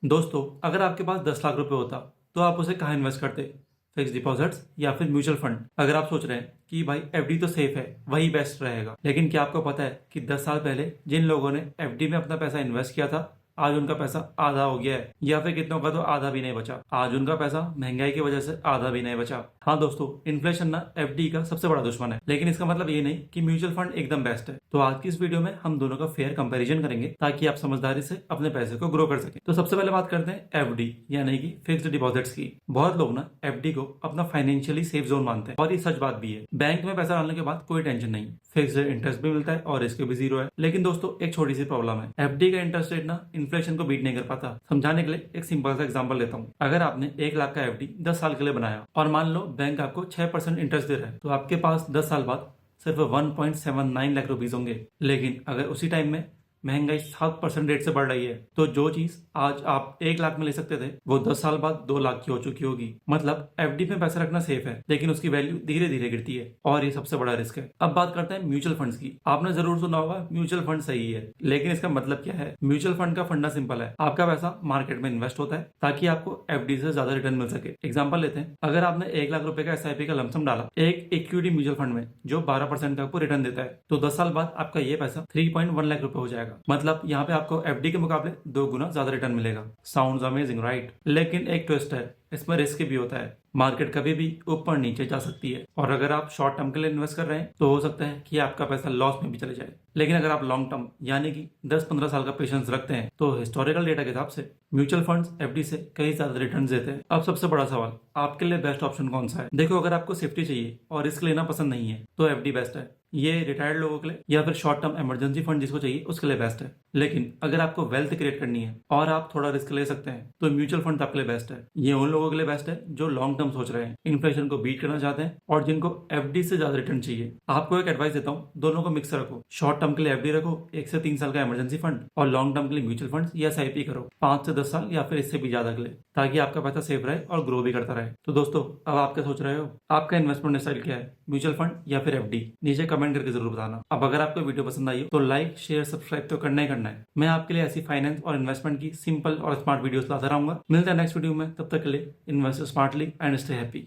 दोस्तों, अगर आपके पास 10 लाख रुपए होता तो आप उसे कहाँ इन्वेस्ट करते? फिक्स डिपॉजिट्स या फिर म्यूचुअल फंड? अगर आप सोच रहे हैं कि भाई एफडी तो सेफ है, वही बेस्ट रहेगा, लेकिन क्या आपको पता है कि 10 साल पहले जिन लोगों ने एफडी में अपना पैसा इन्वेस्ट किया था, आज उनका पैसा आधा हो गया है, या फिर कितनों का तो आधा भी नहीं बचा। आज उनका पैसा महंगाई की वजह से आधा भी नहीं बचा। हाँ दोस्तों, इन्फ्लेशन ना एफडी का सबसे बड़ा दुश्मन है, लेकिन इसका मतलब ये नहीं कि म्यूचुअल फंड एकदम बेस्ट है। तो आज की इस वीडियो में हम दोनों का फेयर कंपैरिजन करेंगे ताकि आप समझदारी से अपने पैसे को ग्रो कर सकें। तो सबसे पहले बात करते हैं एफडी यानी कि फिक्स्ड डिपॉजिट्स की। बहुत लोग ना एफडी को अपना फाइनेंशियली सेफ जोन मानते हैं, और ये सच बात भी है। बैंक में पैसा डालने के बाद कोई टेंशन नहीं, फिक्स्ड इंटरेस्ट भी मिलता है और रिस्क भी जीरो है। लेकिन दोस्तों, एक छोटी सी प्रॉब्लम है, एफडी का इंटरेस्ट रेट ना इन्फ्लेशन को बीट नहीं कर पाता। समझाने के लिए एक सिंपल सा एग्जांपल लेता हूँ। अगर आपने 1 लाख का एफडी 10 साल के लिए बनाया और मान लो बैंक आपको 6% इंटरेस्ट दे रहा है, तो आपके पास 10 साल बाद सिर्फ 1.79 लाख रुपीज होंगे। लेकिन अगर उसी टाइम में महंगाई 7% रेट से बढ़ रही है, तो जो चीज आज आप 1 लाख में ले सकते थे, वो 10 साल बाद 2 लाख की हो चुकी होगी। मतलब एफडी में पैसा रखना सेफ है, लेकिन उसकी वैल्यू धीरे धीरे गिरती है, और ये सबसे बड़ा रिस्क है। अब बात करते हैं म्यूचुअल फंड्स की। आपने जरूर सुना होगा म्यूचुअल फंड सही है, लेकिन इसका मतलब क्या है? म्यूचुअल फंड का फंडा सिंपल है, आपका पैसा मार्केट में इन्वेस्ट होता है ताकि आपको एफडी से ज्यादा रिटर्न मिल सके। एग्जाम्पल लेते हैं, अगर आपने 1 लाख रुपए का एसआईपी का लमसम डाला एक इक्विटी म्यूचुअल फंड में जो 12% का आपको रिटर्न देता है, तो 10 साल बाद आपका ये पैसा 3.1 लाख रुपए हो जाएगा। मतलब यहाँ पे आपको एफडी के मुकाबले 2 गुना ज्यादा रिटर्न मिलेगा। Sounds amazing, right? लेकिन एक ट्विस्ट है, इसमें रिस्क भी होता है। मार्केट कभी भी ऊपर नीचे जा सकती है, और अगर आप शॉर्ट टर्म के लिए इन्वेस्ट कर रहे हैं तो हो सकता है कि आपका पैसा लॉस में भी चले जाए। लेकिन अगर आप लॉन्ग टर्म यानी कि 10-15 साल का पेशेंस रखते हैं, तो हिस्टोरिकल डेटा के हिसाब से म्यूचुअल फंड्स एफडी से कई ज्यादा रिटर्न देते हैं। अब सबसे बड़ा सवाल, आपके लिए बेस्ट ऑप्शन कौन सा है? देखो, अगर आपको सेफ्टी चाहिए और रिस्क लेना पसंद नहीं है, तो एफडी बेस्ट है। ये रिटायर्ड लोगों के लिए या फिर शॉर्ट टर्म इमरजेंसी फंड जिसको चाहिए उसके लिए बेस्ट है। लेकिन अगर आपको वेल्थ क्रिएट करनी है और आप थोड़ा रिस्क ले सकते हैं, तो म्यूचुअल फंड आपके लिए बेस्ट है। ये उन लोगों के लिए बेस्ट है जो लॉन्ग टर्म सोच रहे हैं, इन्फ्लेशन को बीट करना चाहते हैं, और जिनको एफडी से ज्यादा रिटर्न चाहिए। आपको एक एडवाइस देता हूँ, दोनों को मिक्स रखो। शॉर्ट टर्म के लिए एफडी रखो 1 से 3 साल का इमरजेंसी फंड, और लॉन्ग टर्म के लिए म्यूचुअल फंड या एसआईपी करो 5 से 10 साल या फिर इससे भी ज्यादा के लिए, ताकि आपका पैसा सेफ रहे और ग्रो भी करता रहे। तो दोस्तों, अब आप क्या सोच रहे हो? आपका इन्वेस्टमेंट स्टाइल क्या है, म्यूचुअल फंड या फिर एफडी? नीचे कमेंट करके जरूर बताना। अब अगर आपको वीडियो पसंद आई हो तो लाइक शेयर सब्सक्राइब तो करना ही करना है। मैं आपके लिए ऐसी फाइनेंस और इन्वेस्टमेंट की सिंपल और स्मार्ट वीडियोस लाता रहूंगा। मिलते हैं नेक्स्ट वीडियो में, तब तक के लिए invest smartly and stay happy.